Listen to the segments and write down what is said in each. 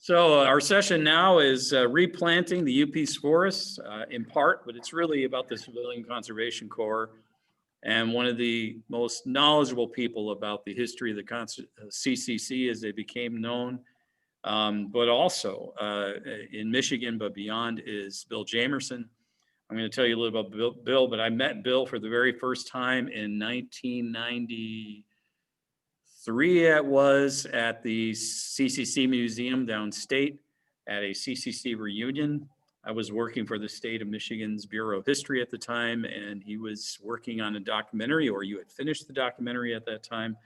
So our session now is replanting the UP's forests in part, but it's really about the Civilian Conservation Corps and one of the most knowledgeable people about the history of the CCC as they became known, but also in Michigan, but beyond, is Bill Jamerson. I'm going to tell you a little about Bill, but I met Bill for the very first time in 1993. It was at the CCC Museum downstate at a CCC reunion. I was working for the state of Michigan's Bureau of History at the time, and he was working on a documentary, or you had finished the documentary at that time.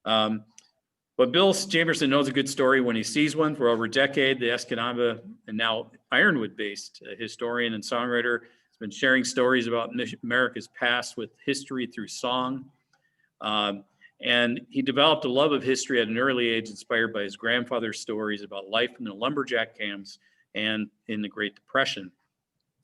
But Bill Jamerson knows a good story when he sees one. For over a decade, the Escanaba and now Ironwood-based historian and songwriter has been sharing stories about America's past with history through song. And he developed a love of history at an early age, inspired by his grandfather's stories about life in the lumberjack camps and in the Great Depression.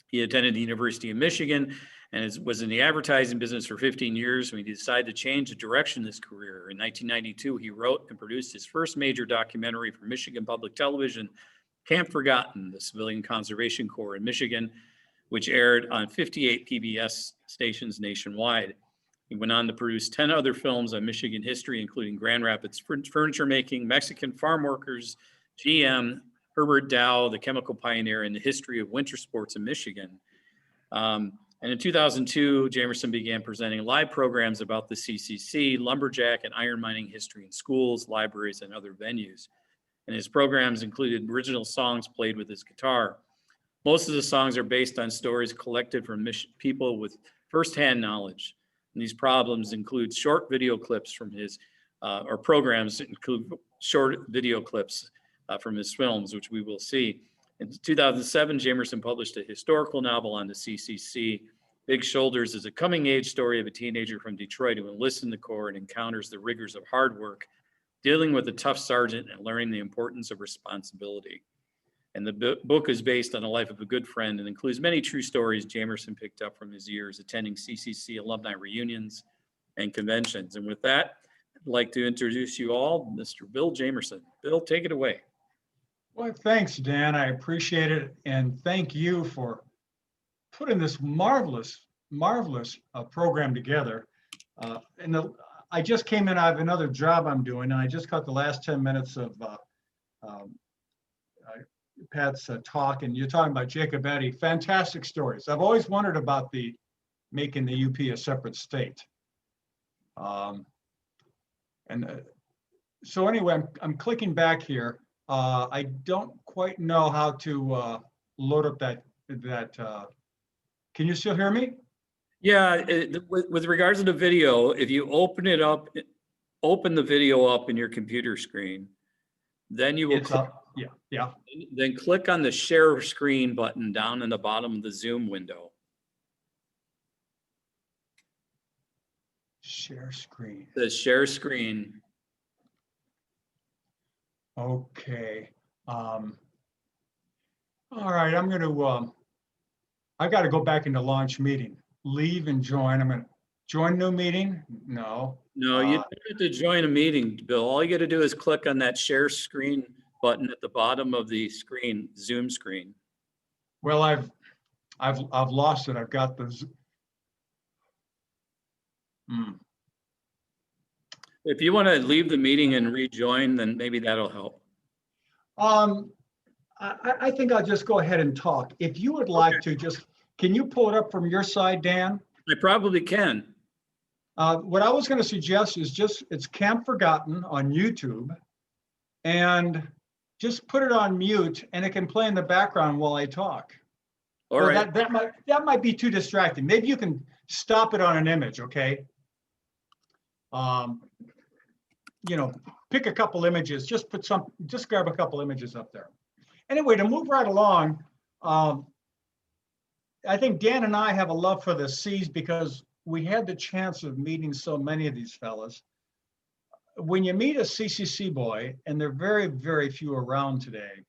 He attended the University of Michigan and was in the advertising business for 15 years when he decided to change the direction of his career. In 1992, he wrote and produced his first major documentary for Michigan Public Television, Camp Forgotten, the Civilian Conservation Corps in Michigan, which aired on 58 PBS stations nationwide. He went on to produce 10 other films on Michigan history, including Grand Rapids furniture making, Mexican farm workers, GM, Herbert Dow, the chemical pioneer, and the history of winter sports in Michigan. And in 2002, Jamerson began presenting live programs about the CCC, lumberjack, and iron mining history in schools, libraries, and other venues. And his programs included original songs played with his guitar. Most of the songs are based on stories collected from people with firsthand knowledge. And these problems include short video clips from his, or programs include short video clips from his films, which we will see. In 2007, Jamerson published a historical novel on the CCC. Big Shoulders is a coming-age story of a teenager from Detroit who enlists in the Corps and encounters the rigors of hard work, dealing with a tough sergeant and learning the importance of responsibility. And the book is based on the life of a good friend and includes many true stories Jamerson picked up from his years attending CCC alumni reunions and conventions. And with that, I'd like to introduce you all, Mr. Bill Jamerson. Bill, take it away. Well, thanks, Dan. I appreciate it. And thank you for putting this marvelous program together. I just came in, I have another job I'm doing, and I just got the last 10 minutes of Pat's talk, and you're talking about Jacob Eddy. Fantastic stories. I've always wondered about making the UP a separate state. So anyway, I'm clicking back here. I don't quite know how to load up that. Can you still hear me? Yeah, with regards to the video, if you open it up, open the video up in your computer screen, then you will yeah. Then click on the share screen button down in the bottom of the Zoom window. Share screen. The share screen. Okay. All right, I'm going to, I got to go back into launch meeting. Leave and join. I'm going to join new meeting. No. No, you don't have to join a meeting, Bill. All you got to do is click on that share screen button at the bottom of the screen, Zoom screen. Well, I've lost it. I've got the. If you want to leave the meeting and rejoin, then maybe that'll help. I think I'll just go ahead and talk. If you would like to just, can you pull it up from your side, Dan? I probably can. What I was going to suggest is it's Camp Forgotten on YouTube, and just put it on mute, and it can play in the background while I talk. All right. That might be too distracting. Maybe you can stop it on an image, okay? Pick a couple images. Just grab a couple images up there. Anyway, to move right along, I think Dan and I have a love for the seas because we had the chance of meeting so many of these fellas. When you meet a CCC boy, and there are very, very few around today,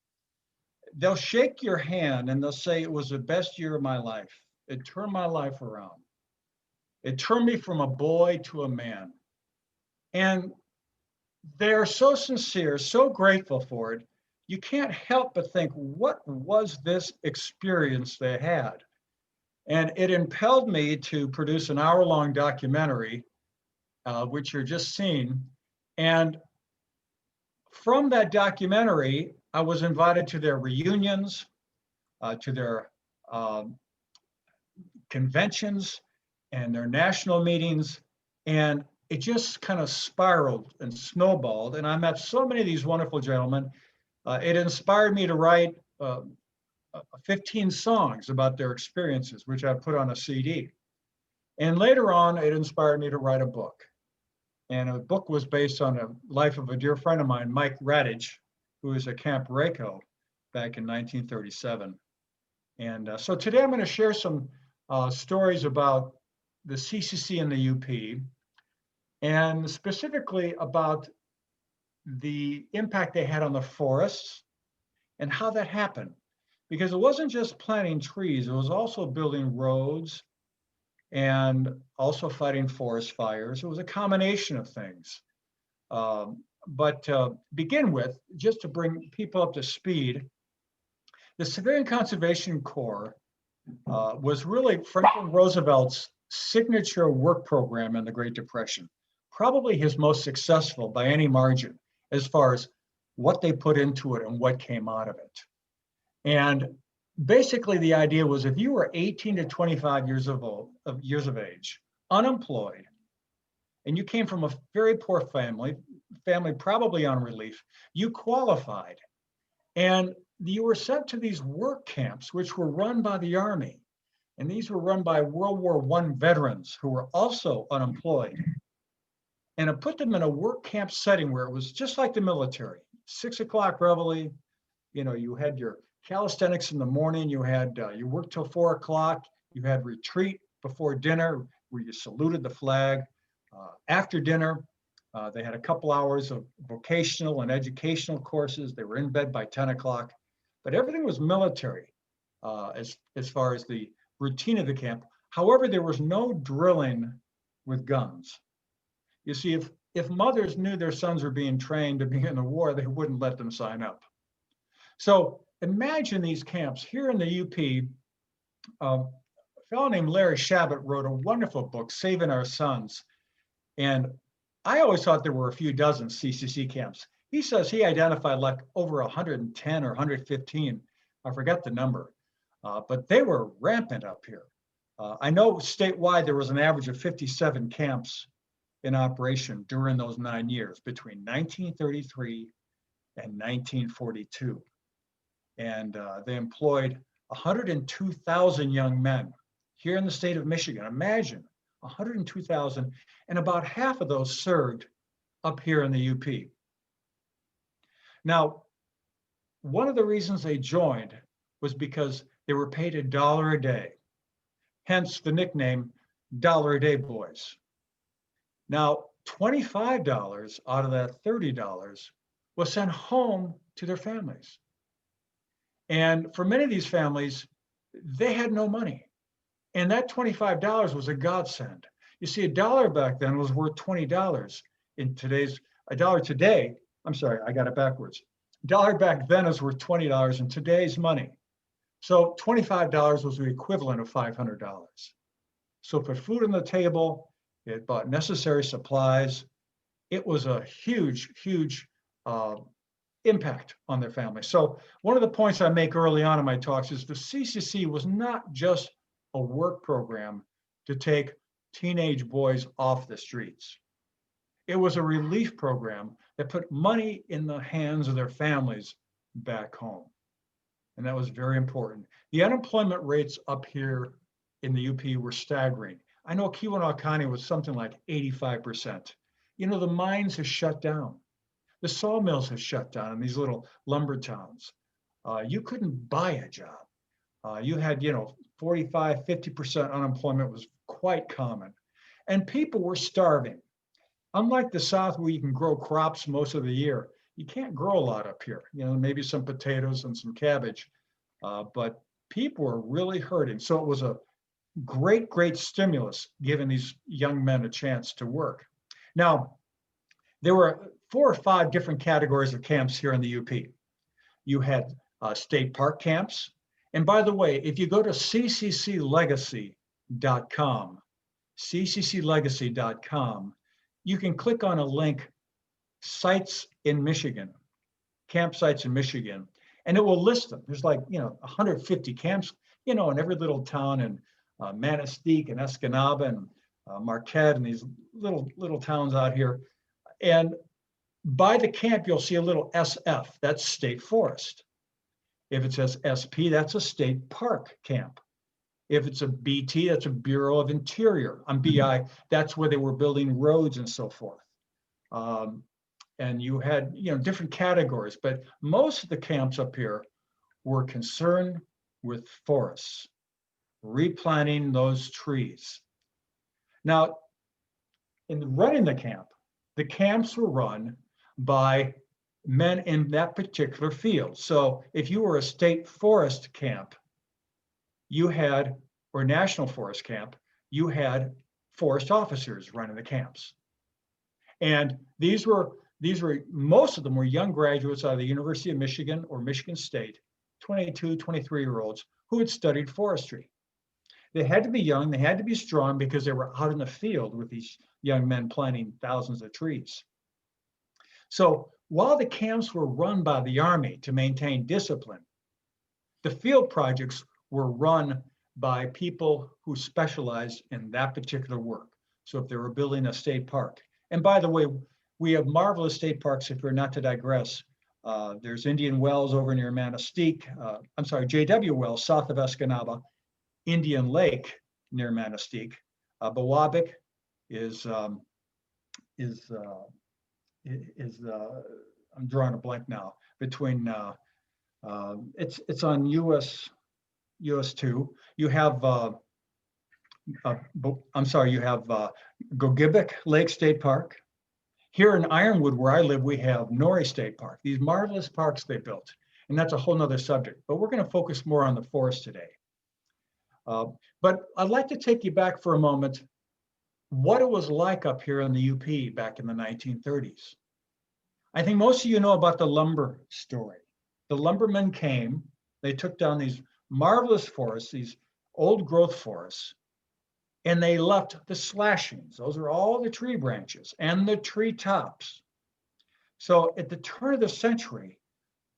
they'll shake your hand and they'll say, it was the best year of my life. It turned my life around. It turned me from a boy to a man. And they're so sincere, so grateful for it. you can't help but think, what was this experience they had? And it impelled me to produce an hour-long documentary, which you're just seeing. And from that documentary, I was invited to their reunions, to their conventions and their national meetings. And it just kind of spiraled and snowballed. And I met so many of these wonderful gentlemen. It inspired me to write 15 songs about their experiences, which I put on a CD. And later on, it inspired me to write a book. And a book was based on a life of a dear friend of mine, Mike Radich, who was at Camp Rako back in 1937. And so today I'm going to share some stories about the CCC and the UP, and specifically about the impact they had on the forests and how that happened. Because it wasn't just planting trees, it was also building roads and also fighting forest fires. It was a combination of things. But to begin with, just to bring people up to speed, the Civilian Conservation Corps was really Franklin Roosevelt's signature work program in the Great Depression, probably his most successful by any margin, as far as what they put into it and what came out of it. And basically the idea was, if you were 18 to 25 years of age, unemployed, and you came from a very poor family probably on relief, you qualified. And you were sent to these work camps, which were run by the Army. And these were run by World War I veterans who were also unemployed. And it put them in a work camp setting where it was just like the military. 6 o'clock reveille, you had your calisthenics in the morning, you worked till 4 o'clock, you had retreat before dinner where you saluted the flag. After dinner, they had a couple hours of vocational and educational courses. They were in bed by 10 o'clock, but everything was military as far as the routine of the camp. However, there was no drilling with guns. You see, if mothers knew their sons were being trained to be in the war, they wouldn't let them sign up. So imagine these camps here in the UP. A fellow named Larry Shabbat wrote a wonderful book, Saving Our Sons. And I always thought there were a few dozen CCC camps. He says he identified like over 110 or 115. I forgot the number, but they were rampant up here. I know statewide there was an average of 57 camps in operation during those 9 years, between 1933 and 1942. And they employed 102,000 young men here in the state of Michigan. Imagine 102,000, and about half of those served up here in the UP. Now, one of the reasons they joined was because they were paid $1 a day, hence the nickname Dollar a Day Boys. Now, $25 out of that $30 was sent home to their families. And for many of these families, they had no money. And that $25 was a godsend. You see, $1 back then was worth $20. $1 today, I'm sorry, I got it backwards. $1 back then is worth $20 in today's money. So $25 was the equivalent of $500. So put food on the table, it bought necessary supplies. It was a huge, huge impact on their family. So one of the points I make early on in my talks is the CCC was not just a work program to take teenage boys off the streets. It was a relief program that put money in the hands of their families back home. And that was very important. The unemployment rates up here in the UP were staggering. I know Keweenaw County was something like 85%. The mines have shut down. The sawmills have shut down in these little lumber towns. You couldn't buy a job. You had, 45, 50% unemployment was quite common. And people were starving. Unlike the South, where you can grow crops most of the year, you can't grow a lot up here. Maybe some potatoes and some cabbage, but people were really hurting. So it was a great, great stimulus giving these young men a chance to work. Now, there were 4 or 5 different categories of camps here in the UP. You had state park camps. And by the way, if you go to ccclegacy.com, ccclegacy.com, you can click on a link, sites in Michigan, campsites in Michigan, and it will list them. There's like, 150 camps, in every little town in Manistee and Escanaba and Marquette and these little towns out here. And by the camp, you'll see a little SF, that's state forest. If it says SP, that's a state park camp. If it's a BT, that's a Bureau of Interior. On BI, that's where they were building roads and so forth. And you had, different categories, but most of the camps up here were concerned with forests, replanting those trees. Now, in running the camps were run by men in that particular field. So if you were a state forest camp, or national forest camp, you had forest officers running the camps. And most of them were young graduates out of the University of Michigan or Michigan State, 22, 23-year-olds who had studied forestry. They had to be young, they had to be strong because they were out in the field with these young men planting thousands of trees. So while the camps were run by the Army to maintain discipline, the field projects were run by people who specialized in that particular work. So if they were building a state park, and by the way, we have marvelous state parks, if we're not to digress. There's Indian Wells over near Manistee. J.W. Wells, south of Escanaba. Indian Lake near Manistee. Biwabic is I'm drawing a blank now, between, it's on US 2. You have, you have Gogebic Lake State Park. Here in Ironwood, where I live, we have Norrie State Park, these marvelous parks they built. And that's a whole nother subject, but we're going to focus more on the forest today. But I'd like to take you back for a moment, what it was like up here in the UP back in the 1930s. I think most of you know about the lumber story. The lumbermen came, they took down these marvelous forests, these old growth forests, and they left the slashings. Those are all the tree branches and the tree tops. So at the turn of the century,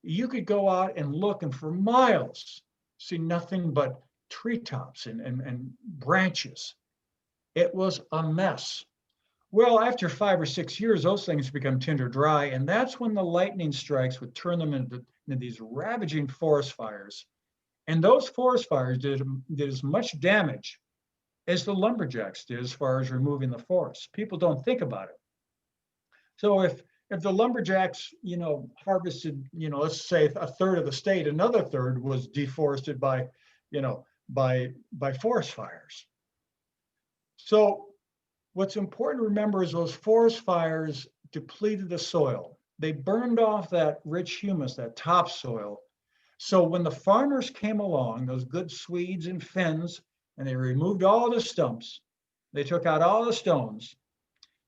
you could go out and look and for miles see nothing but treetops and branches. It was a mess. Well, after 5 or 6 years, those things become tinder dry, and that's when the lightning strikes would turn them into these ravaging forest fires. And those forest fires did as much damage as the lumberjacks did as far as removing the forest. People don't think about it. So if the lumberjacks, harvested, let's say a third of the state, another third was deforested by forest fires. So what's important to remember is those forest fires depleted the soil. They burned off that rich humus, that topsoil. So when the farmers came along, those good Swedes and Finns, and they removed all the stumps, they took out all the stones,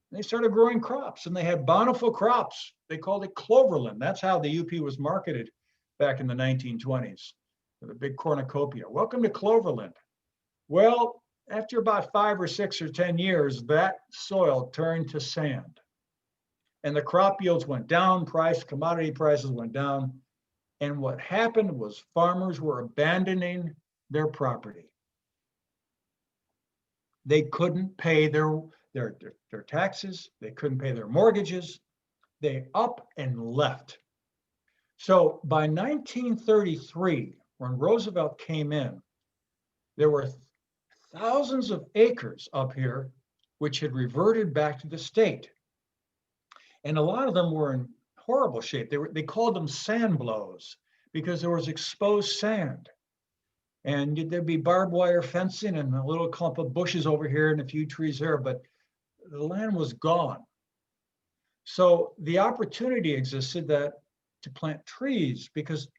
and they started growing crops, and they had bountiful crops. They called it cloverland. That's how the UP was marketed back in the 1920s, with a big cornucopia. Welcome to cloverland. Well, after about 5 or 6 or 10 years, that soil turned to sand. And the crop yields went down, commodity prices went down. And what happened was farmers were abandoning their property. They couldn't pay their taxes. They couldn't pay their mortgages. They up and left. So by 1933, when Roosevelt came in, there were thousands of acres up here which had reverted back to the state. And a lot of them were in horrible shape. They called them sand blows because there was exposed sand. And there'd be barbed wire fencing and a little clump of bushes over here and a few trees there, but the land was gone. So the opportunity existed to plant trees, because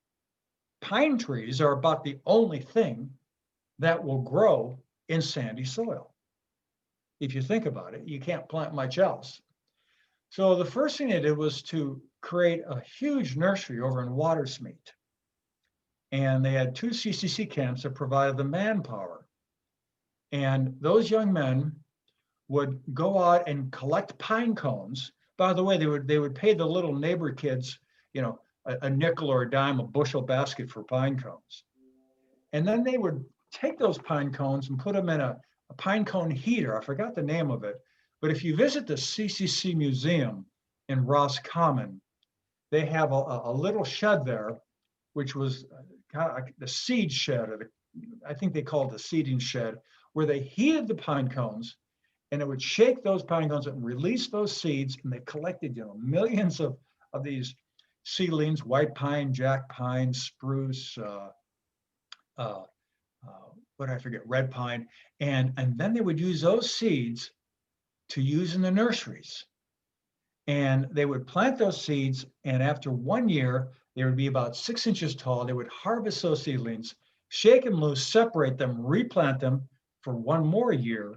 pine trees are about the only thing that will grow in sandy soil. If you think about it, you can't plant much else. So the first thing they did was to create a huge nursery over in Watersmeet. And they had 2 CCC camps that provided the manpower. And those young men would go out and collect pine cones. By the way, they would pay the little neighbor kids, a nickel or a dime, a bushel basket for pine cones. And then they would take those pine cones and put them in a pine cone heater. I forgot the name of it. But if you visit the CCC Museum in Roscommon, they have a little shed there, which was kind of like the seed shed, I think they call it the seeding shed, where they heated the pine cones, and it would shake those pine cones and release those seeds, and they collected, millions of these seedlings: white pine, jack pine, spruce, what I forget, red pine, and then they would use those seeds to use in the nurseries. And they would plant those seeds, and after 1 year, they would be about 6 inches tall. They would harvest those seedlings, shake them loose, separate them, replant them for 1 more year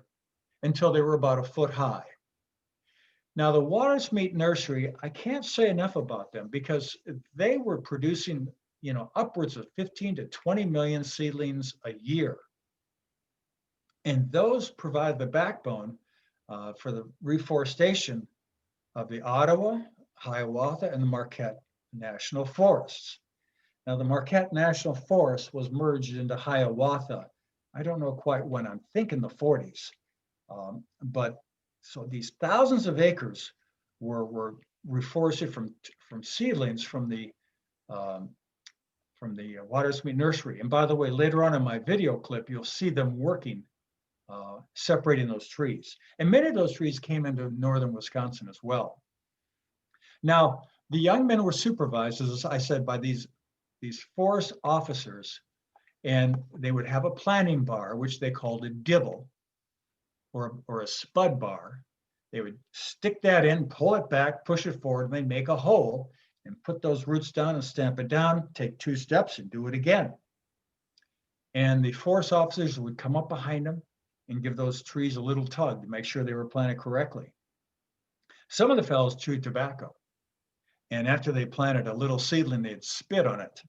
until they were about 1 foot high. Now, the Watersmeet Nursery, I can't say enough about them because they were producing, upwards of 15 to 20 million seedlings a year. And those provide the backbone for the reforestation of the Ottawa, Hiawatha, and the Marquette National Forests. Now, the Marquette National Forest was merged into Hiawatha. I don't know quite when, I'm thinking the 40s. But so these thousands of acres were reforested from seedlings from the Watersmeet Nursery. And by the way, later on in my video clip, you'll see them working, separating those trees. And many of those trees came into northern Wisconsin as well. Now, the young men were supervised, as I said, by these forest officers, and they would have a planting bar, which they called a dibble, or a spud bar. They would stick that in, pull it back, push it forward, and they'd make a hole and put those roots down and stamp it down, take 2 steps and do it again. And the forest officers would come up behind them and give those trees a little tug to make sure they were planted correctly. Some of the fellows chewed tobacco. And after they planted a little seedling, they'd spit on it.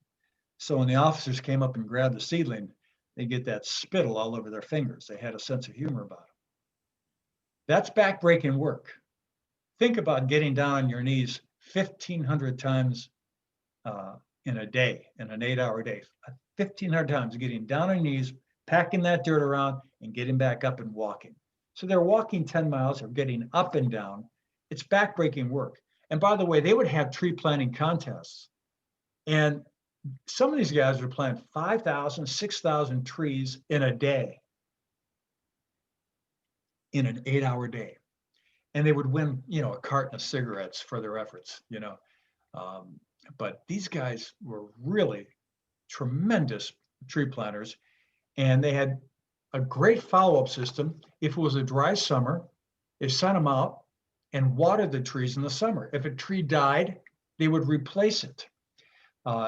So when the officers came up and grabbed the seedling, they'd get that spittle all over their fingers. They had a sense of humor about it. That's backbreaking work. Think about getting down on your knees 1,500 times in a day, in an 8-hour day. 1,500 times getting down on your knees, packing that dirt around, and getting back up and walking. So they're walking 10 miles or getting up and down. It's backbreaking work. And by the way, they would have tree planting contests. And some of these guys would plant 5,000, 6,000 trees in a day, in an 8-hour day. And they would win, a carton of cigarettes for their efforts, But these guys were really tremendous tree planters. And they had a great follow-up system. If it was a dry summer, they sent them out and watered the trees in the summer. If a tree died, they would replace it.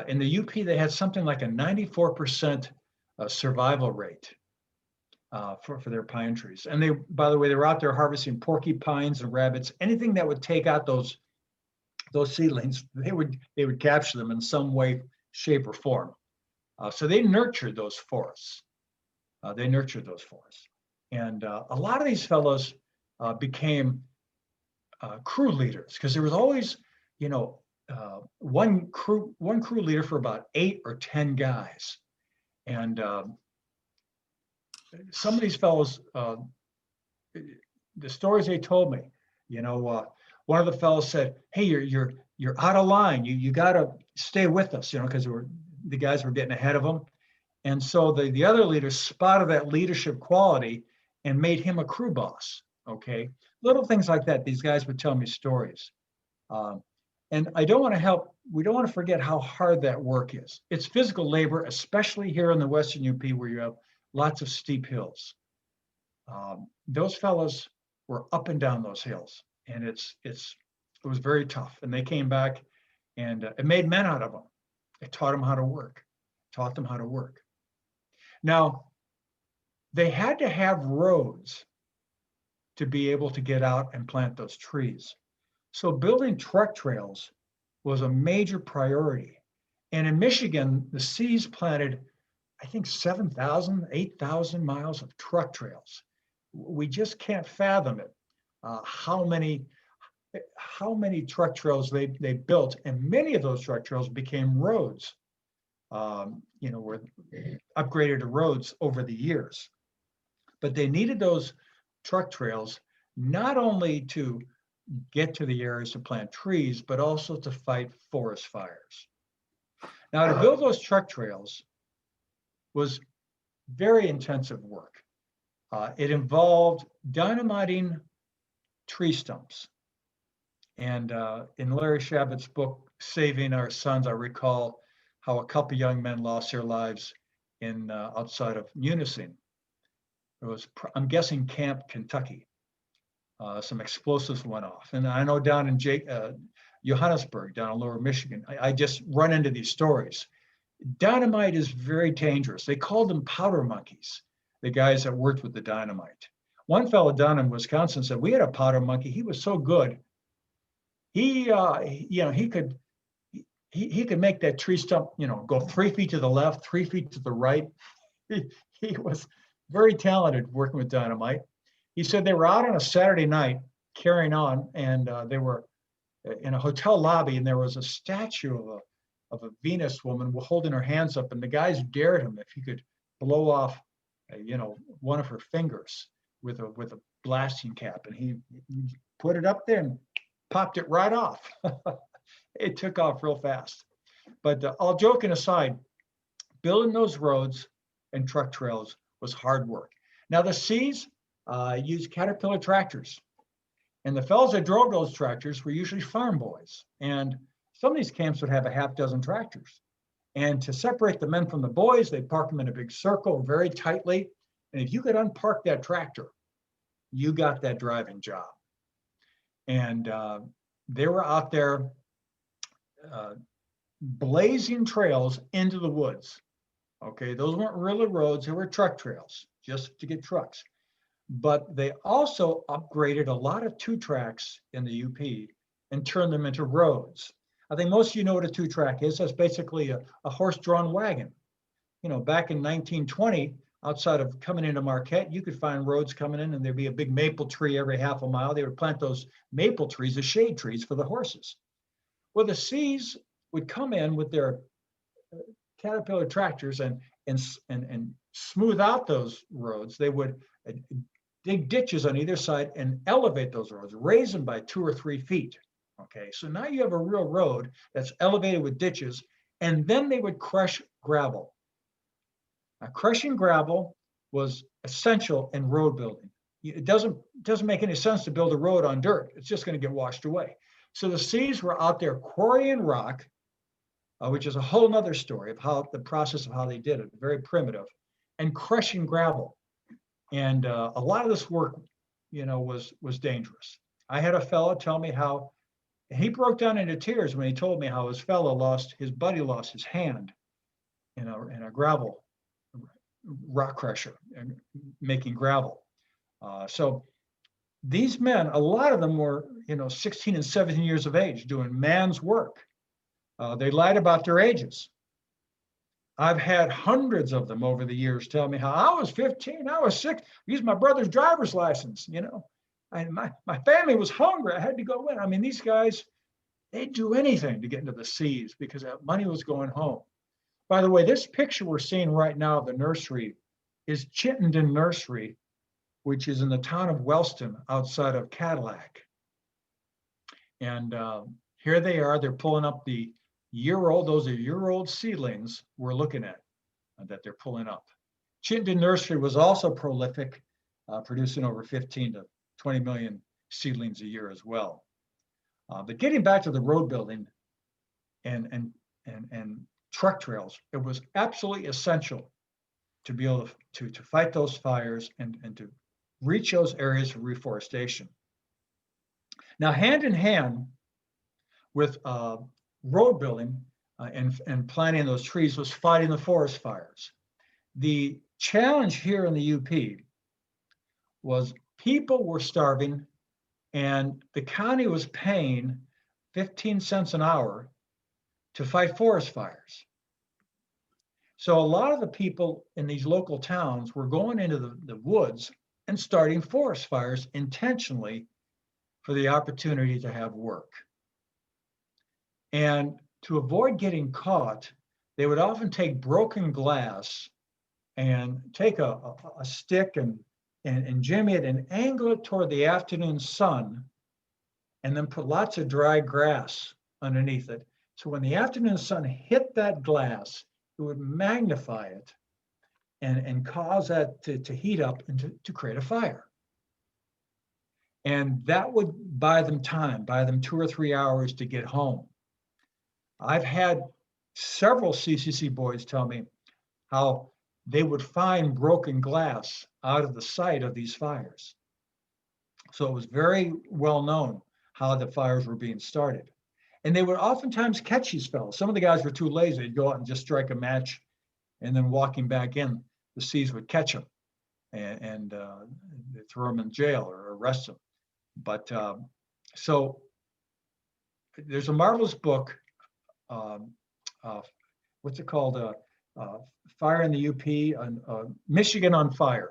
In the UP, they had something like a 94% survival rate for their pine trees. And they, by the way, they were out there harvesting porcupines and rabbits, anything that would take out those seedlings. They would capture them in some way, shape, or form. So they nurtured those forests. And a lot of these fellows became crew leaders, because there was always, one crew leader for about 8 or 10 guys. And some of these fellows, the stories they told me, one of the fellows said, "Hey, you're out of line. You got to stay with us," because the guys were getting ahead of them. And so the other leaders spotted that leadership quality and made him a crew boss. Okay, little things like that. These guys would tell me stories. And we don't want to forget how hard that work is. It's physical labor, especially here in the Western UP, where you have lots of steep hills. Those fellows were up and down those hills, and it was very tough. And they came back, and it made men out of them. It taught them how to work. Now, they had to have roads to be able to get out and plant those trees. So building truck trails was a major priority. And in Michigan, the C's planted, I think, 7,000, 8,000 miles of truck trails. We just can't fathom it, how many truck trails they built, and many of those truck trails became roads, were upgraded to roads over the years. But they needed those truck trails not only to get to the areas to plant trees, but also to fight forest fires. Now, to build those truck trails was very intensive work. It involved dynamiting tree stumps. And in Larry Shabbat's book, Saving Our Sons, I recall how a couple young men lost their lives in outside of Munising. It was, I'm guessing, Camp Kentucky. Some explosives went off. And I know down in Johannesburg, down in Lower Michigan, I just run into these stories. Dynamite is very dangerous. They called them powder monkeys, the guys that worked with the dynamite. One fellow down in Wisconsin said, we had a powder monkey. He was so good. He could make that tree stump, go 3 feet to the left, 3 feet to the right. He was very talented working with dynamite. He said they were out on a Saturday night carrying on, and they were in a hotel lobby, and there was a statue of a Venus woman holding her hands up, and the guys dared him if he could blow off, one of her fingers with a blasting cap, and he put it up there and popped it right off. It took off real fast. But all joking aside, building those roads and truck trails was hard work. Now the C's used Caterpillar tractors, and the fellows that drove those tractors were usually farm boys. And some of these camps would have a half dozen tractors. And to separate the men from the boys, they'd park them in a big circle very tightly. And if you could unpark that tractor, you got that driving job. And they were out there blazing trails into the woods. Okay, those weren't really roads, they were truck trails, just to get trucks. But they also upgraded a lot of two-tracks in the UP and turned them into roads. I think most of you know what a two-track is. That's basically a horse-drawn wagon. Back in 1920, outside of coming into Marquette, you could find roads coming in and there'd be a big maple tree every half a mile. They would plant those maple trees as shade trees for the horses. Well, the C's would come in with their Caterpillar tractors and smooth out those roads. They would dig ditches on either side and elevate those roads, raise them by 2 or 3 feet. Okay, so now you have a real road that's elevated with ditches, and then they would crush gravel. Now, crushing gravel was essential in road building. It doesn't make any sense to build a road on dirt. It's just going to get washed away. So the C's were out there quarrying rock, which is a whole nother story of how the process of how they did it, very primitive, and crushing gravel. And a lot of this work, was dangerous. I had a fellow tell me how he broke down into tears when he told me how his buddy lost his hand in a gravel rock crusher and making gravel. So these men, a lot of them were, 16 and 17 years of age doing man's work. They lied about their ages. I've had hundreds of them over the years tell me how I was 15, I was 6, used my brother's driver's license, and my family was hungry. I had to go in. I mean, these guys, they'd do anything to get into the C's because that money was going home. By the way, this picture we're seeing right now of the nursery is Chittenden Nursery, which is in the town of Wellston outside of Cadillac. And here they are, they're pulling up the those are year-old seedlings we're looking at that they're pulling up. Chittenden Nursery was also prolific, producing over 15 to 20 million seedlings a year as well. But getting back to the road building and truck trails, it was absolutely essential to be able to fight those fires and to reach those areas for reforestation. Now, hand in hand with road building and planting those trees was fighting the forest fires. The challenge here in the UP was people were starving And the county was paying 15 cents an hour to fight forest fires. So a lot of the people in these local towns were going into the woods and starting forest fires intentionally for the opportunity to have work. And to avoid getting caught, they would often take broken glass and take a stick and jimmy it and angle it toward the afternoon sun, and then put lots of dry grass underneath it. So when the afternoon sun hit that glass, it would magnify it and cause that to heat up and to create a fire. And that would buy them time, buy them 2 or 3 hours to get home. I've had several CCC boys tell me how they would find broken glass out of the site of these fires. So it was very well known how the fires were being started. And they would oftentimes catch these fellows. Some of the guys were too lazy. They'd go out and just strike a match, and then walking back in, the Cs would catch them and throw them in jail or arrest them. But so there's a marvelous book, what's it called? Fire in the UP, Michigan on Fire,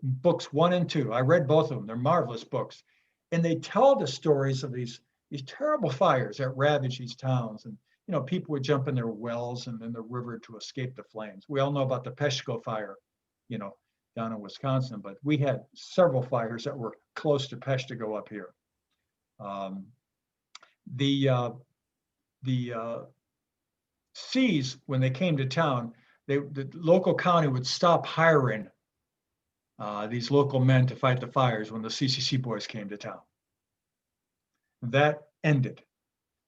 books 1 and 2. I read both of them. They're marvelous books. And they tell the stories of these terrible fires that ravage these towns. And, you know, people would jump in their wells and in the river to escape the flames. We all know about the Peshko fire, you know, down in Wisconsin, but we had several fires that were close to Peshko up here. The Cs, when they came to town, the local county would stop hiring these local men to fight the fires when the CCC boys came to town. That ended.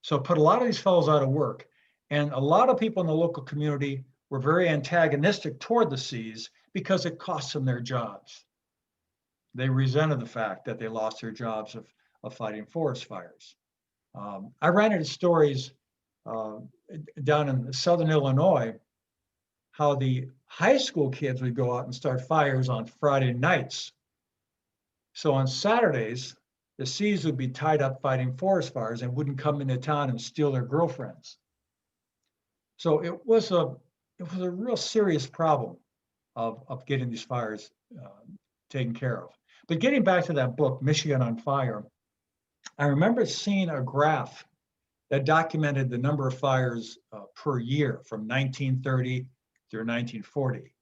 So it put a lot of these fellows out of work. And a lot of people in the local community were very antagonistic toward the Cs because it cost them their jobs. They resented the fact that they lost their jobs of fighting forest fires. I ran into stories down in southern Illinois, how the high school kids would go out and start fires on Friday nights. So on Saturdays, the Cs would be tied up fighting forest fires and wouldn't come into town and steal their girlfriends. So it was a real serious problem of getting these fires taken care of. But getting back to that book, Michigan on Fire, I remember seeing a graph that documented the number of fires per year from 1930 through 1940.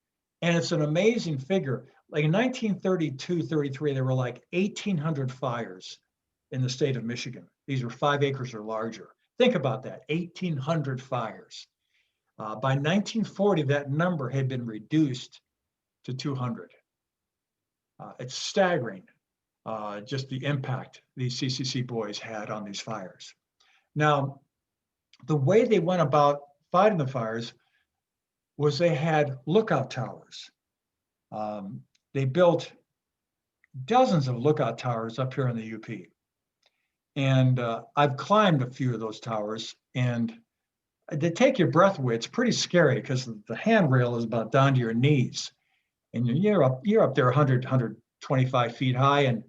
And it's an amazing figure. Like in 1932, 33, there were like 1,800 fires in the state of Michigan. These were 5 acres or larger. Think about that, 1,800 fires. By 1940, that number had been reduced to 200. It's staggering, just the impact these CCC boys had on these fires. Now, the way they went about fighting the fires was they had lookout towers. They built dozens of lookout towers up here in the UP. And I've climbed a few of those towers, and they take your breath away. It's pretty scary because the handrail is about down to your knees. And you're up there 100, 125 feet high. And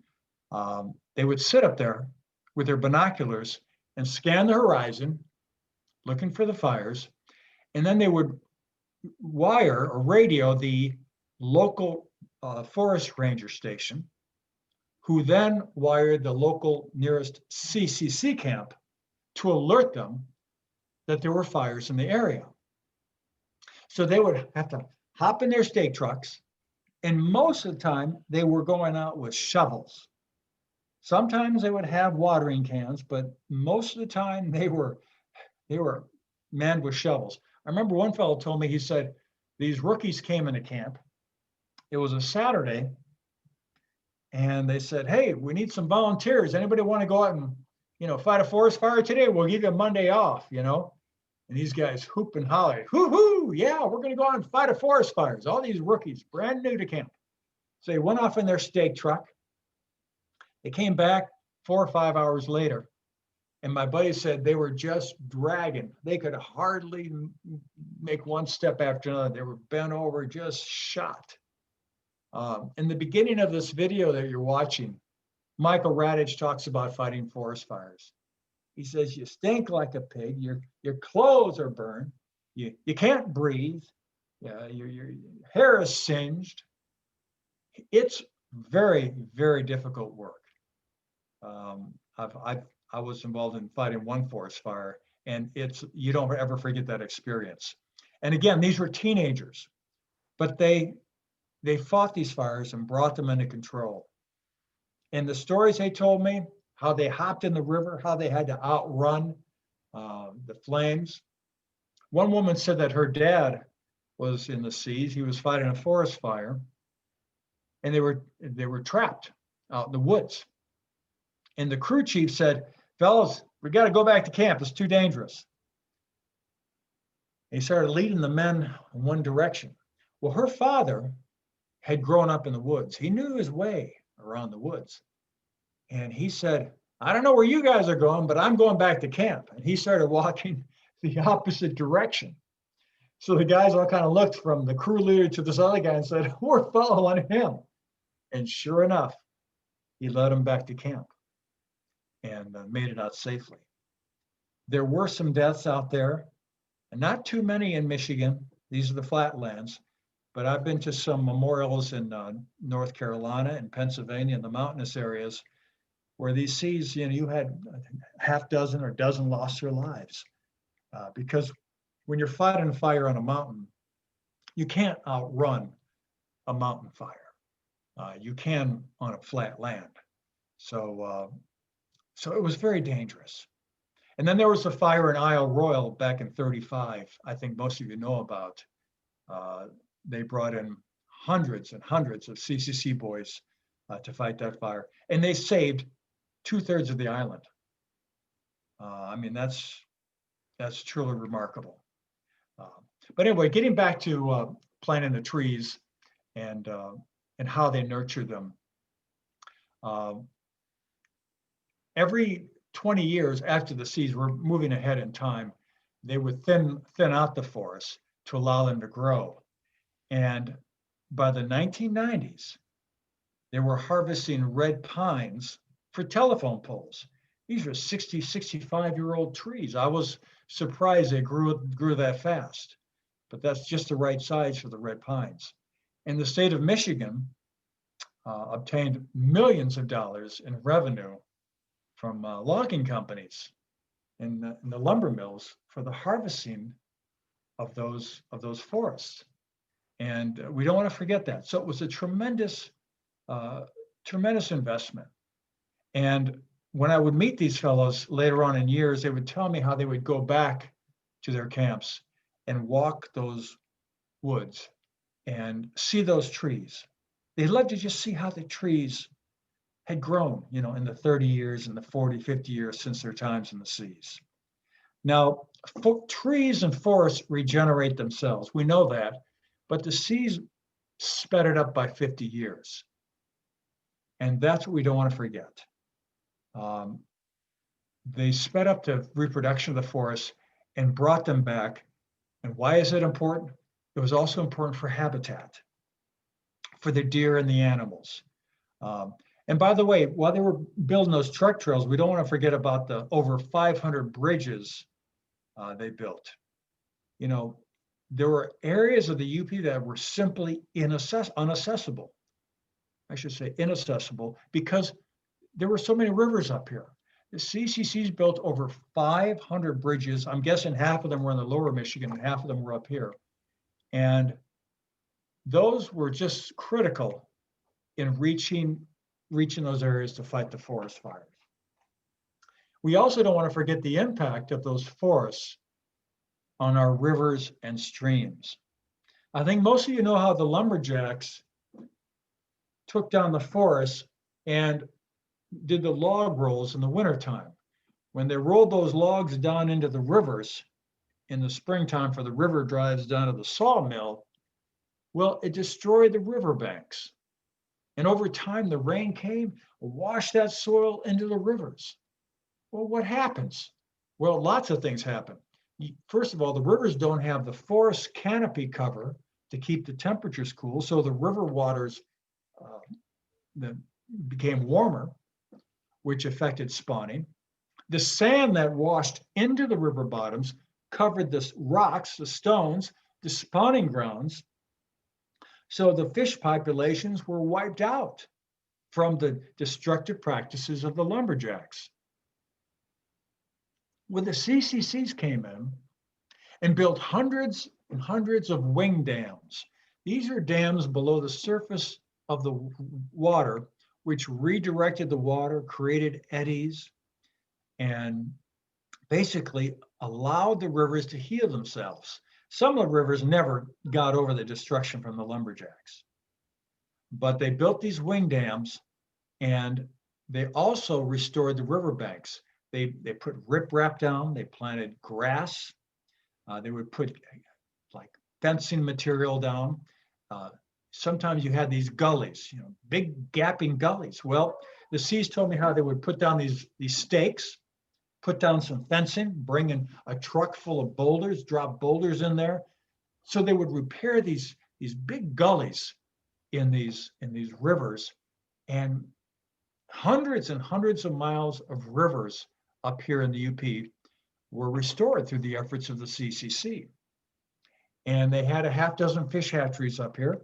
they would sit up there with their binoculars and scan the horizon, looking for the fires. And then they would wire or radio the local forest ranger station, who then wired the local nearest CCC camp to alert them that there were fires in the area. So they would have to hop in their stake trucks, and most of the time they were going out with shovels. Sometimes they would have watering cans, but most of the time they were manned with shovels. I remember one fellow told me, he said, these rookies came into camp. It was a Saturday, and they said, hey, we need some volunteers. Anybody want to go out and, fight a forest fire today? We'll give you a Monday off, And these guys hoop and holler, hoo-hoo, yeah, we're going to go out and fight a forest fires. All these rookies, brand new to camp. So they went off in their stake truck. They came back 4 or 5 hours later, and my buddy said they were just dragging. They could hardly make one step after another. They were bent over, just shot. In the beginning of this video that you're watching, Michael Radich talks about fighting forest fires. He says, you stink like a pig, your clothes are burned, you can't breathe, your hair is singed. It's very, very difficult work. I was involved in fighting one forest fire, and you don't ever forget that experience. And again, these were teenagers, but they fought these fires and brought them under control. And the stories they told me, how they hopped in the river, how they had to outrun the flames. One woman said that her dad was in the seas. He was fighting a forest fire, and they were trapped out in the woods. And the crew chief said, fellas, we got to go back to camp. It's too dangerous. And he started leading the men in one direction. Well, her father had grown up in the woods. He knew his way around the woods. And he said, I don't know where you guys are going, but I'm going back to camp. And he started walking the opposite direction. So the guys all kind of looked from the crew leader to this other guy and said, we're following him. And sure enough, he led them back to camp and made it out safely. There were some deaths out there, and not too many in Michigan. These are the flatlands, but I've been to some memorials in North Carolina and Pennsylvania in the mountainous areas where these seas, you had half dozen or dozen lost their lives. Because when you're fighting a fire on a mountain, you can't outrun a mountain fire. You can on a flat land. So it was very dangerous. And then there was a fire in Isle Royale back in 35, I think most of you know about. They brought in hundreds and hundreds of CCC boys to fight that fire. And they saved 2/3 of the island. I mean, that's truly remarkable. But anyway, getting back to planting the trees and how they nurture them. Every 20 years after the seas, we're moving ahead in time, they would thin out the forests to allow them to grow. And by the 1990s, they were harvesting red pines for telephone poles. These are 60, 65-year-old trees. I was surprised they grew that fast, but that's just the right size for the red pines. And the state of Michigan obtained millions of dollars in revenue from logging companies and the lumber mills for the harvesting of those forests. And we don't want to forget that. So it was a tremendous investment. And when I would meet these fellows later on in years, they would tell me how they would go back to their camps and walk those woods and see those trees. They loved to just see how the trees had grown, in the 30 years and the 40, 50 years since their times in the seas. Now, trees and forests regenerate themselves. We know that, but the seas sped it up by 50 years. And that's what we don't want to forget. They sped up the reproduction of the forests and brought them back. And why is it important? It was also important for habitat, for the deer and the animals. And by the way, while they were building those truck trails, we don't want to forget about the over 500 bridges they built. There were areas of the UP that were simply inaccessible. I should say inaccessible, because there were so many rivers up here. The CCC's built over 500 bridges. I'm guessing half of them were in the lower Michigan and half of them were up here. And those were just critical in reaching those areas to fight the forest fires. We also don't want to forget the impact of those forests on our rivers and streams. I think most of you know how the lumberjacks took down the forests and did the log rolls in the wintertime. When they rolled those logs down into the rivers in the springtime for the river drives down to the sawmill, well, it destroyed the riverbanks. And over time, the rain came, washed that soil into the rivers. Well, what happens? Well, lots of things happen. First of all, the rivers don't have the forest canopy cover to keep the temperatures cool, so the river waters became warmer. which affected spawning. The sand that washed into the river bottoms covered the rocks, the stones, the spawning grounds. So the fish populations were wiped out from the destructive practices of the lumberjacks. When the CCCs came in and built hundreds and hundreds of wing dams, these are dams below the surface of the water, which redirected the water, created eddies, and basically allowed the rivers to heal themselves. Some of the rivers never got over the destruction from the lumberjacks, but they built these wing dams, and they also restored the riverbanks. They put riprap down, they planted grass, they would put like fencing material down. Sometimes you had these gullies, big gapping gullies. Well, the Seas told me how they would put down these stakes, put down some fencing, bring in a truck full of boulders, drop boulders in there. So they would repair these big gullies in these rivers, and hundreds and hundreds of miles of rivers up here in the UP were restored through the efforts of the CCC. And they had a half dozen fish hatcheries up here.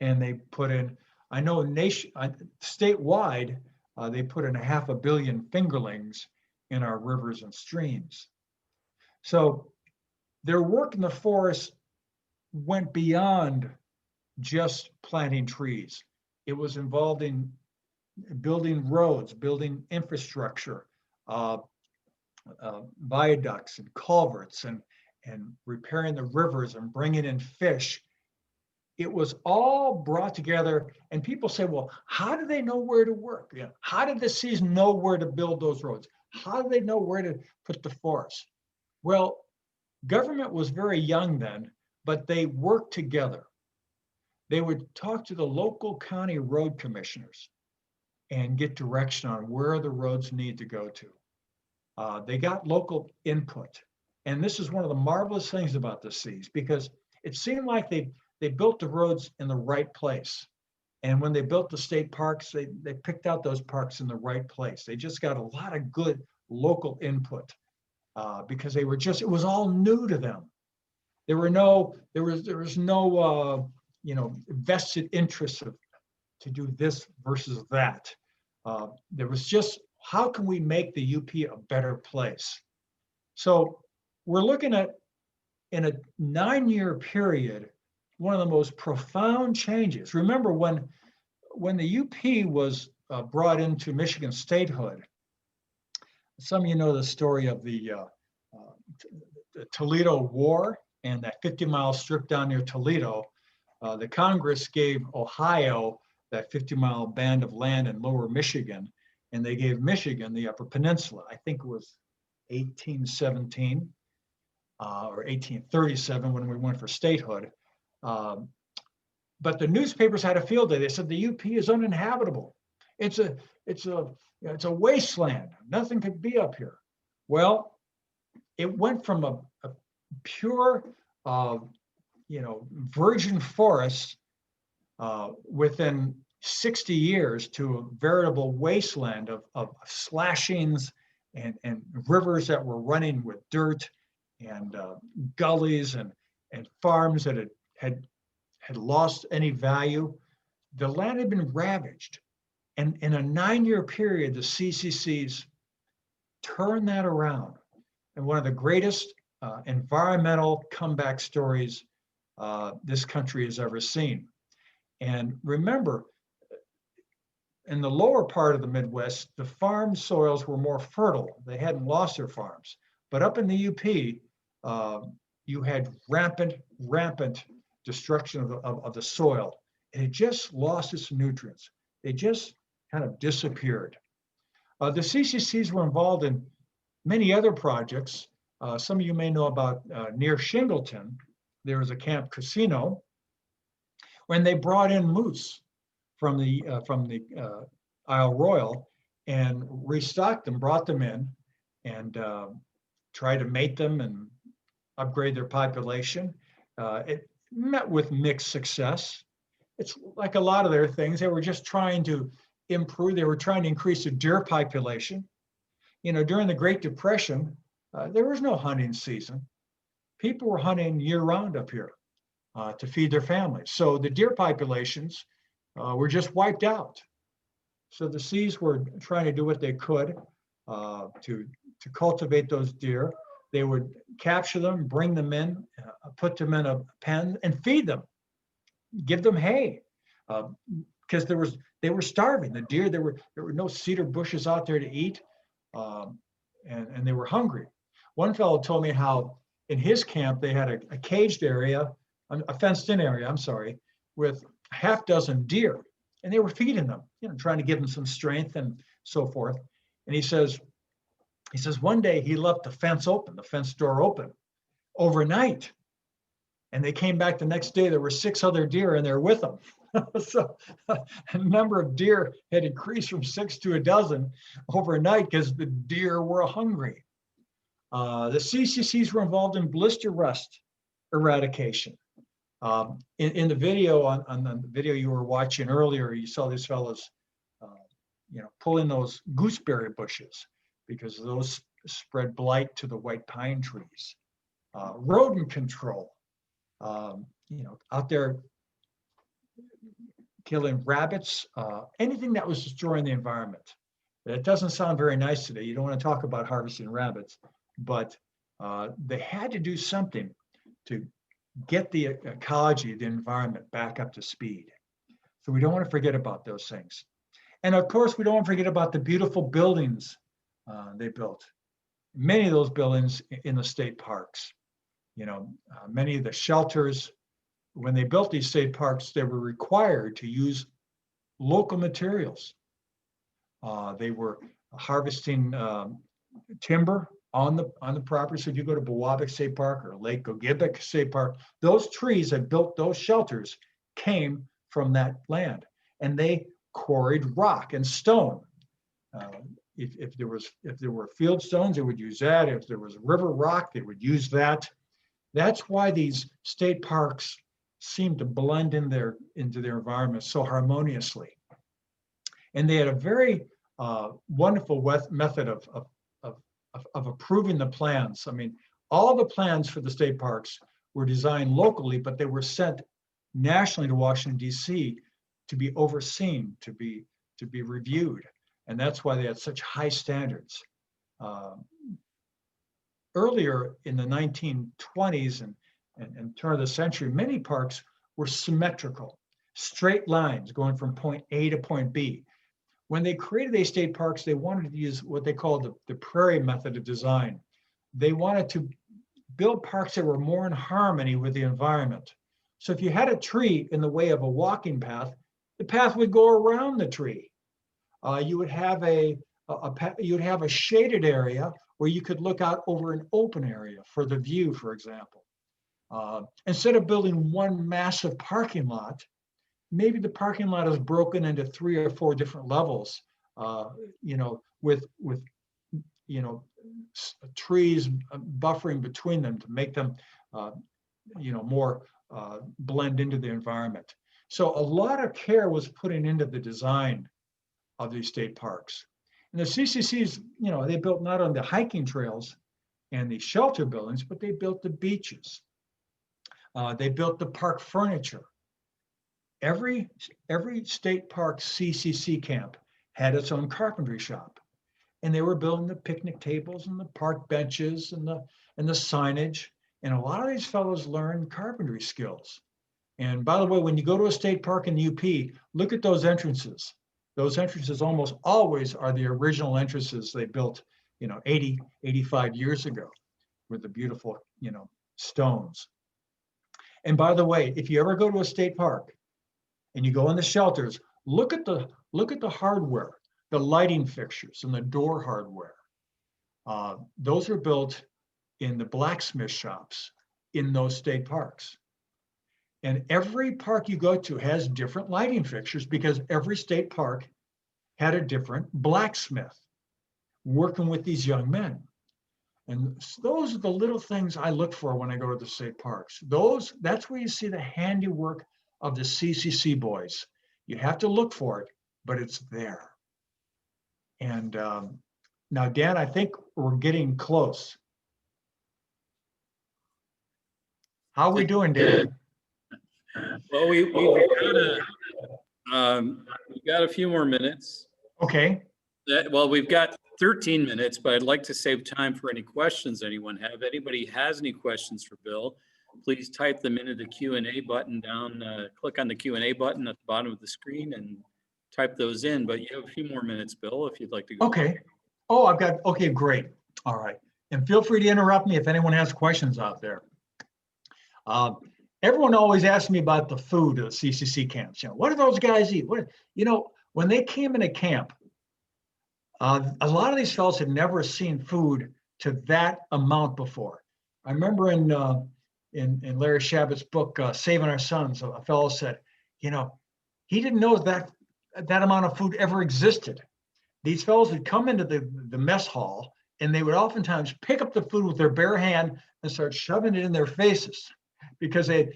And they put in, I know statewide, they put in 500 million fingerlings in our rivers and streams. So their work in the forest went beyond just planting trees. It was involved in building roads, building infrastructure, viaducts and culverts, and repairing the rivers and bringing in fish. It was all brought together, and people say, well, how do they know where to work? How did the Seas know where to build those roads? How do they know where to put the forest? Well, government was very young then, but they worked together. They would talk to the local county road commissioners and get direction on where the roads need to go to. They got local input. And this is one of the marvelous things about the Seas, because it seemed like they built the roads in the right place. And when they built the state parks, they picked out those parks in the right place. They just got a lot of good local input because it was all new to them. There was no vested interest to do this versus that. There was just, how can we make the UP a better place? So we're looking at, in a 9-year period, one of the most profound changes. Remember, when the UP was brought into Michigan statehood, some of you know the story of the Toledo War and that 50-mile strip down near Toledo. The Congress gave Ohio that 50-mile band of land in lower Michigan, and they gave Michigan the Upper Peninsula. I think it was 1817 or 1837 when we went for statehood. But the newspapers had a field day. They said the UP is uninhabitable. It's a wasteland. Nothing could be up here. Well, it went from a pure, virgin forest within 60 years to a veritable wasteland of slashings and rivers that were running with dirt and gullies and farms that had lost any value. The land had been ravaged. And in a 9-year period, the CCCs turned that around. And one of the greatest environmental comeback stories this country has ever seen. And remember, in the lower part of the Midwest, the farm soils were more fertile. They hadn't lost their farms. But up in the UP, you had rampant destruction of the soil. And it just lost its nutrients. They just kind of disappeared. The CCCs were involved in many other projects. Some of you may know about near Shingleton, there was a Camp Casino, when they brought in moose from the Isle Royal and restocked them, brought them in, and tried to mate them and upgrade their population. It met with mixed success. It's like a lot of their things. They were just trying to improve. They were trying to increase the deer population. During the Great Depression, there was no hunting season. People were hunting year-round up here to feed their families. So the deer populations were just wiped out. So the Cs were trying to do what they could to cultivate those deer. They would capture them, bring them in, put them in a pen, and feed them, give them hay, because they were starving. The deer, there were no cedar bushes out there to eat, and they were hungry. One fellow told me how in his camp they had a caged area, a fenced-in area, I'm sorry, with half dozen deer, and they were feeding them, trying to give them some strength and so forth. And he says one day he left the fence door open overnight, and they came back the next day. There were 6 other deer in there with them. So the number of deer had increased from 6 to a dozen overnight because the deer were hungry. The CCCs were involved in blister rust eradication. In the video, on the video you were watching earlier, you saw these fellows, pulling those gooseberry bushes because those spread blight to the white pine trees. Rodent control, out there killing rabbits, anything that was destroying the environment. It doesn't sound very nice today. You don't want to talk about harvesting rabbits, but they had to do something to get the ecology, the environment back up to speed. So we don't want to forget about those things. And of course, we don't want to forget about the beautiful buildings they built. Many of those buildings in the state parks, many of the shelters, when they built these state parks, they were required to use local materials. They were harvesting timber on the property. So if you go to Biwabic State Park or Lake Ogibic State Park, those trees that built those shelters came from that land, and they quarried rock and stone. If there were field stones, they would use that. If there was river rock, they would use that. That's why these state parks seem to blend into their environment so harmoniously. And they had a very wonderful method of approving the plans. I mean, all the plans for the state parks were designed locally, but they were sent nationally to Washington, D.C. to be overseen, to be reviewed. And that's why they had such high standards. Earlier in the 1920s and turn of the century, many parks were symmetrical, straight lines going from point A to point B. When they created these state parks, they wanted to use what they called the prairie method of design. They wanted to build parks that were more in harmony with the environment. So if you had a tree in the way of a walking path, the path would go around the tree. You would have a shaded area where you could look out over an open area for the view, for example. Instead of building one massive parking lot, maybe the parking lot is broken into 3 or 4 different levels, with trees buffering between them to make them, more blend into the environment. So a lot of care was put into the design of these state parks. And the CCCs, they built not only the hiking trails and the shelter buildings, but they built the beaches. They built the park furniture. Every state park CCC camp had its own carpentry shop, and they were building the picnic tables and the park benches and the signage. And a lot of these fellows learned carpentry skills. And by the way, when you go to a state park in the UP, look at those entrances. Those entrances almost always are the original entrances they built, 80, 85 years ago with the beautiful, stones. And by the way, if you ever go to a state park and you go in the shelters, look at the hardware, the lighting fixtures and the door hardware. Those are built in the blacksmith shops in those state parks. And every park you go to has different lighting fixtures because every state park had a different blacksmith working with these young men. And those are the little things I look for when I go to the state parks. That's where you see the handiwork of the CCC boys. You have to look for it but it's there. And now, Dan, I think we're getting close. How are we doing, Dan? Well, we've got a few more minutes. Okay. Well, we've got 13 minutes, but I'd like to save time for any questions anyone have. Anybody has any questions for Bill, please type them into the Q&A button down. Click on the Q&A button at the bottom of the screen and type those in. But you have a few more minutes, Bill, if you'd like to go. Okay. Oh, okay, great. All right. And feel free to interrupt me if anyone has questions out there. Everyone always asks me about the food at CCC camps. What do those guys eat? When they came into camp, a lot of these fellows had never seen food to that amount before. I remember in Larry Shabbat's book, Saving Our Sons, a fellow said, he didn't know that amount of food ever existed. These fellows would come into the mess hall, and they would oftentimes pick up the food with their bare hand and start shoving it in their faces because they'd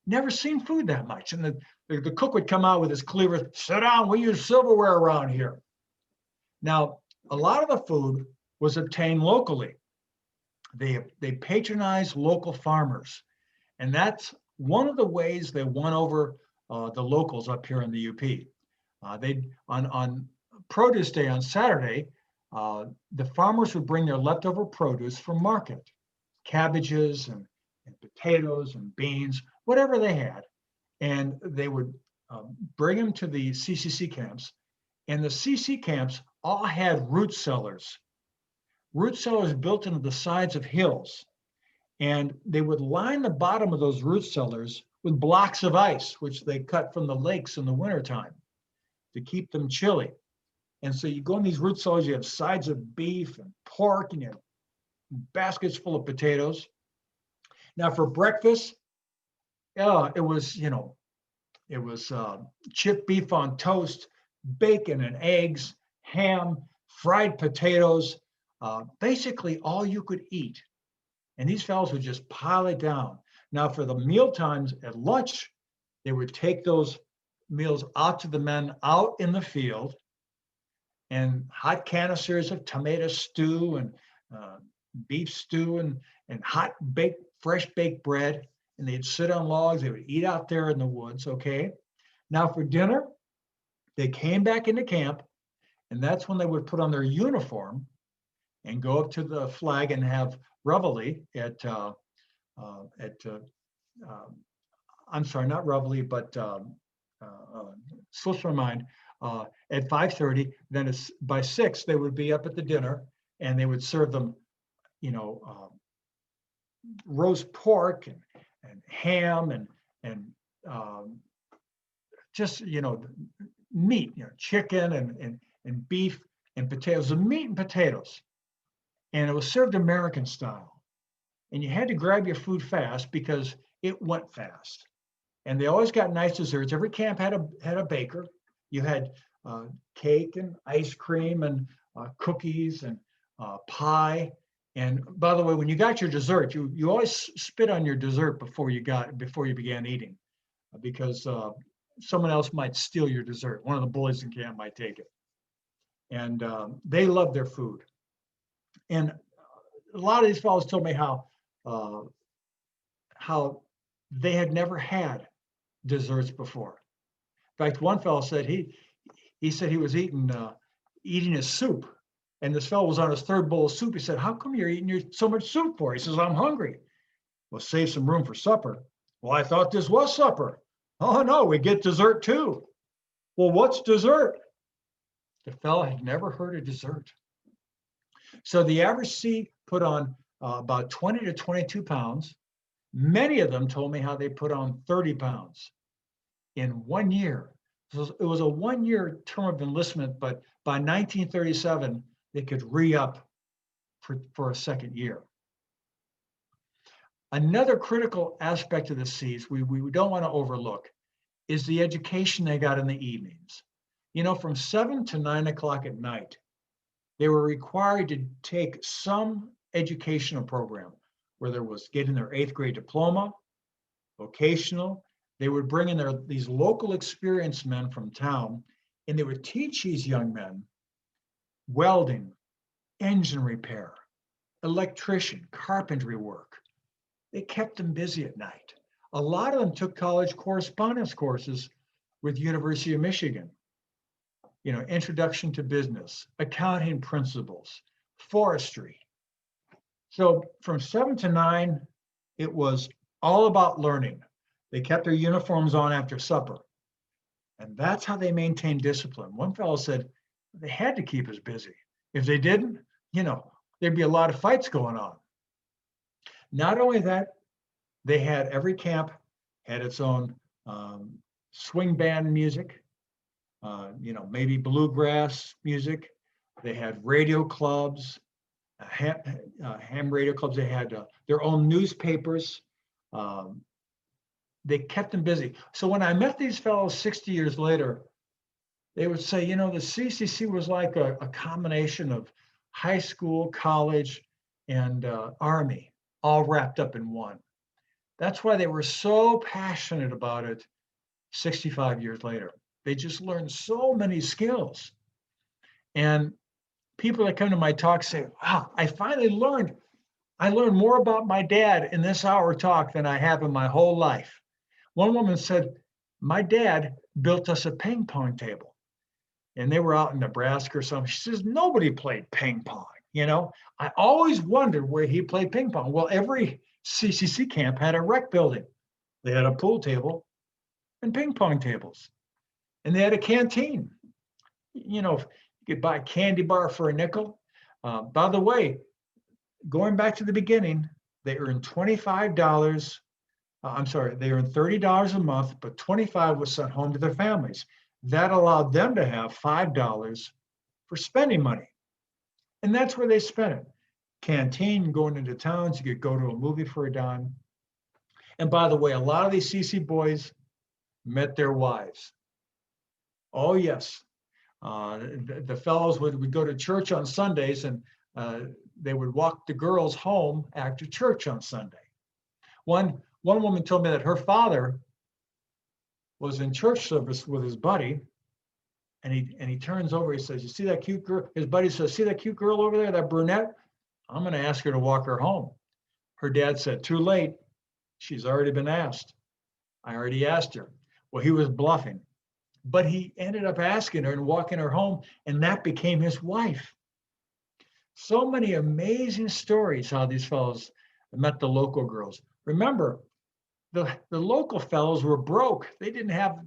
never seen food that much. And the cook would come out with his cleaver, sit down, we use silverware around here. Now, a lot of the food was obtained locally. They patronized local farmers. And that's one of the ways they won over the locals up here in the UP. On produce day on Saturday, the farmers would bring their leftover produce from market, cabbages and potatoes and beans, whatever they had. And they would bring them to the CCC camps. And the CC camps all had root cellars built into the sides of hills. And they would line the bottom of those root cellars with blocks of ice, which they cut from the lakes in the wintertime to keep them chilly. And so you go in these root cellars, you have sides of beef and pork, and you have baskets full of potatoes. Now for breakfast, it was chipped beef on toast, bacon and eggs, ham, fried potatoes, basically all you could eat. And these fellows would just pile it down. Now for the meal times at lunch, they would take those meals out to the men out in the field, and hot canisters of tomato stew and beef stew and hot fresh baked bread. And they'd sit on logs, they would eat out there in the woods, okay? Now for dinner, they came back into camp, and that's when they would put on their uniform and go up to the flag and have reveille I'm sorry, not reveille, but slips my mind, at 5:30. Then by 6, they would be up at the dinner, and they would serve them, roast pork and ham and just meat, chicken and beef and potatoes, the meat and potatoes, and it was served American style. And you had to grab your food fast because it went fast. And they always got nice desserts. Every camp had a baker. You had cake and ice cream and cookies and pie. And by the way, when you got your dessert, you always spit on your dessert before you began eating, because someone else might steal your dessert. One of the boys in camp might take it. And they loved their food. And a lot of these fellows told me how they had never had desserts before. In fact, one fellow said he said he was eating his soup, and this fellow was on his third bowl of soup. He said, "How come you're eating so much soup for?" He says, "I'm hungry." "Well, save some room for supper." "Well, I thought this was supper." "Oh no, we get dessert too." "Well, what's dessert?" The fellow had never heard of dessert. So the average C put on about 20 to 22 pounds. Many of them told me how they put on 30 pounds in 1 year. So it was a 1-year term of enlistment, but by 1937, they could re-up for a second year. Another critical aspect of the Cs we don't want to overlook is the education they got in the evenings. From 7 to 9 o'clock at night, they were required to take some educational program, whether it was getting their 8th grade diploma, vocational. They would bring in these local experienced men from town, And they would teach these young men welding, engine repair, electrician, carpentry work. They kept them busy at night. A lot of them took college correspondence courses with University of Michigan. You know, introduction to business, accounting principles, forestry. So from 7 to 9, it was all about learning. They kept their uniforms on after supper. And that's how they maintained discipline. One fellow said they had to keep us busy. If they didn't, you know, there'd be a lot of fights going on. Not only that, they had every camp had its own swing band music, you know, maybe bluegrass music. They had radio clubs, ham radio clubs. They had their own newspapers. They kept them busy. So when I met these fellows 60 years later, they would say, you know, the CCC was like a combination of high school, college, and Army, all wrapped up in one. That's why they were so passionate about it 65 years later. They just learned so many skills. And people that come to my talk say, wow, I learned more about my dad in this hour talk than I have in my whole life. One woman said, my dad built us a ping pong table. And they were out in Nebraska or something. She says, nobody played ping pong. You know, I always wondered where he played ping pong. Well, every CCC camp had a rec building. They had a pool table and ping pong tables. And they had a canteen. You know, you could buy a candy bar for a nickel. By the way, going back to the beginning, they earned $25. They earned $30 a month, but $25 was sent home to their families. That allowed them to have $5 for spending money. And that's where they spent it. Canteen, going into towns, you could go to a movie for a dime. And by the way, a lot of these CC boys met their wives. Oh, yes. The fellows would go to church on Sundays, and they would walk the girls home after church on Sunday. One woman told me that her father was in church service with his buddy, and he turns over, he says, you see that cute girl? His buddy says, see that cute girl over there, that brunette? I'm going to ask her to walk her home. Her dad said, too late. She's already been asked. I already asked her. Well, he was bluffing, but he ended up asking her and walking her home, and that became his wife. So many amazing stories how these fellows met the local girls. Remember, the local fellows were broke. They didn't have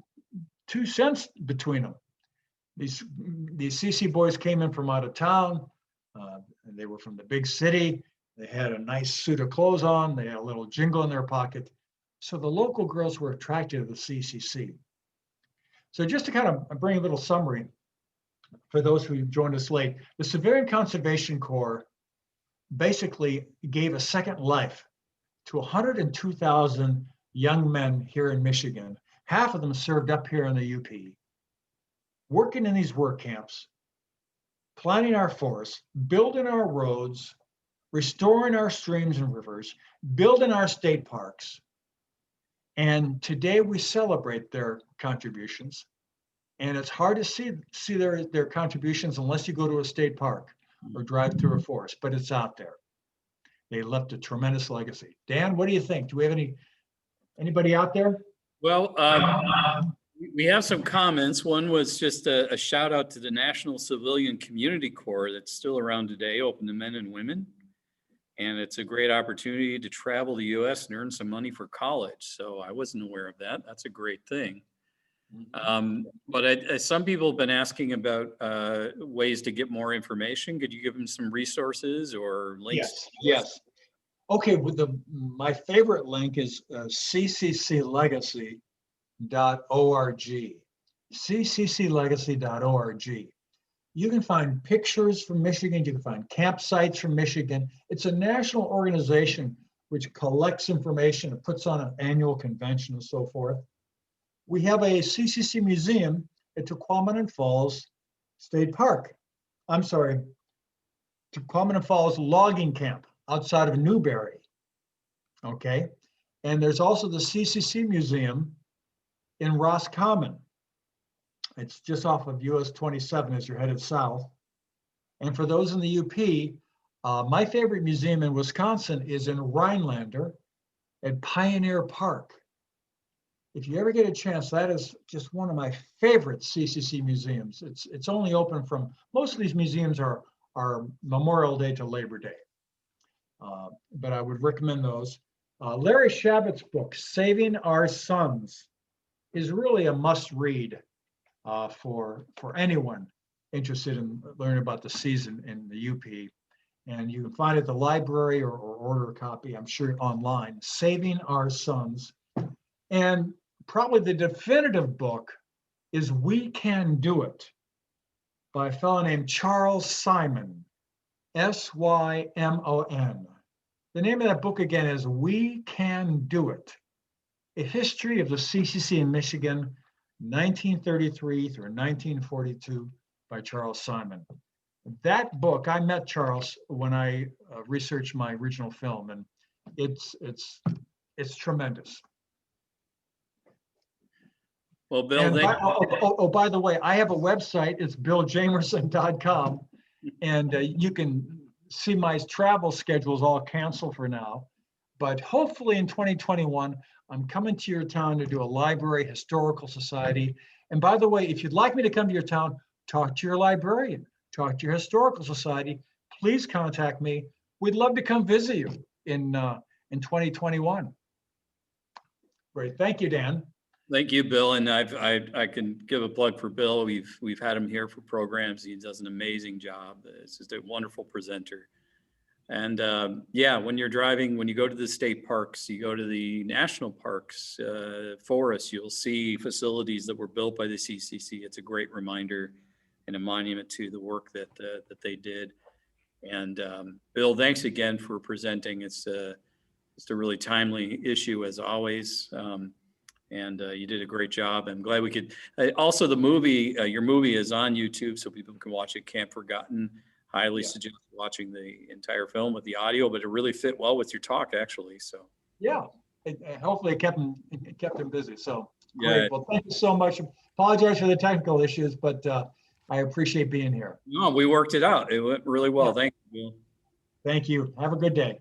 2 cents between them. These CC boys came in from out of town. They were from the big city. They had a nice suit of clothes on. They had a little jingle in their pocket. So the local girls were attracted to the CCC. So just to kind of bring a little summary for those who joined us late, the Civilian Conservation Corps basically gave a second life to 102,000 young men here in Michigan. Half of them served up here in the UP, working in these work camps, planting our forests, building our roads, restoring our streams and rivers, building our state parks. And today we celebrate their contributions. And it's hard to see their contributions unless you go to a state park or drive through a forest, but it's out there. They left a tremendous legacy. Dan, what do you think? Do we have anybody out there? Well, we have some comments. One was just a shout out to the National Civilian Community Corps that's still around today, open to men and women. And it's a great opportunity to travel the US and earn some money for college. So I wasn't aware of that. That's a great thing. But some people have been asking about ways to get more information. Could you give them some resources or links? Yes. Okay, my favorite link is ccclegacy.org. ccclegacy.org. You can find pictures from Michigan. You can find campsites from Michigan. It's a national organization which collects information and puts on an annual convention and so forth. We have a CCC museum at Tequamanon Falls State Park. Tequamanon Falls Logging Camp outside of Newberry. Okay. And there's also the CCC Museum in Roscommon. It's just off of US 27 as you're headed south. And for those in the UP, my favorite museum in Wisconsin is in Rhinelander at Pioneer Park. If you ever get a chance, that is just one of my favorite CCC museums. It's only open from, most of these museums are Memorial Day to Labor Day. But I would recommend those. Larry Shabbat's book, Saving Our Sons, is really a must read for anyone interested in learning about the season in the UP. And you can find it at the library or order a copy, I'm sure, online, Saving Our Sons. And probably the definitive book is We Can Do It by a fellow named Charles Simon, Symon. The name of that book again is We Can Do It, A History of the CCC in Michigan, 1933 through 1942 by Charles Simon. That book, I met Charles when I researched my original film, and it's tremendous. Well, Bill, by the way, I have a website. It's billjamerson.com, and you can see my travel schedules all canceled for now. But hopefully in 2021, I'm coming to your town to do a library historical society. And by the way, if you'd like me to come to your town, talk to your librarian, talk to your historical society. Please contact me. We'd love to come visit you in 2021. Great, thank you, Dan. Thank you, Bill. And I can give a plug for Bill. We've had him here for programs. He does an amazing job. It's just a wonderful presenter. And yeah, when you're driving, when you go to the state parks, you go to the national parks, forests, you'll see facilities that were built by the CCC. It's a great reminder and a monument to the work that they did. And Bill, thanks again for presenting. It's a really timely issue as always. And you did a great job. I'm glad we could. Also, the movie, your movie is on YouTube, so people can watch it. Camp Forgotten. Highly suggest watching the entire film with the audio, but it really fit well with your talk, actually. So yeah, hopefully it kept him busy. So yeah. Great. Well, thank you so much. Apologize for the technical issues, but I appreciate being here. No, we worked it out. It went really well. Yeah. Thank you, Bill. Thank you. Have a good day.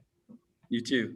You too.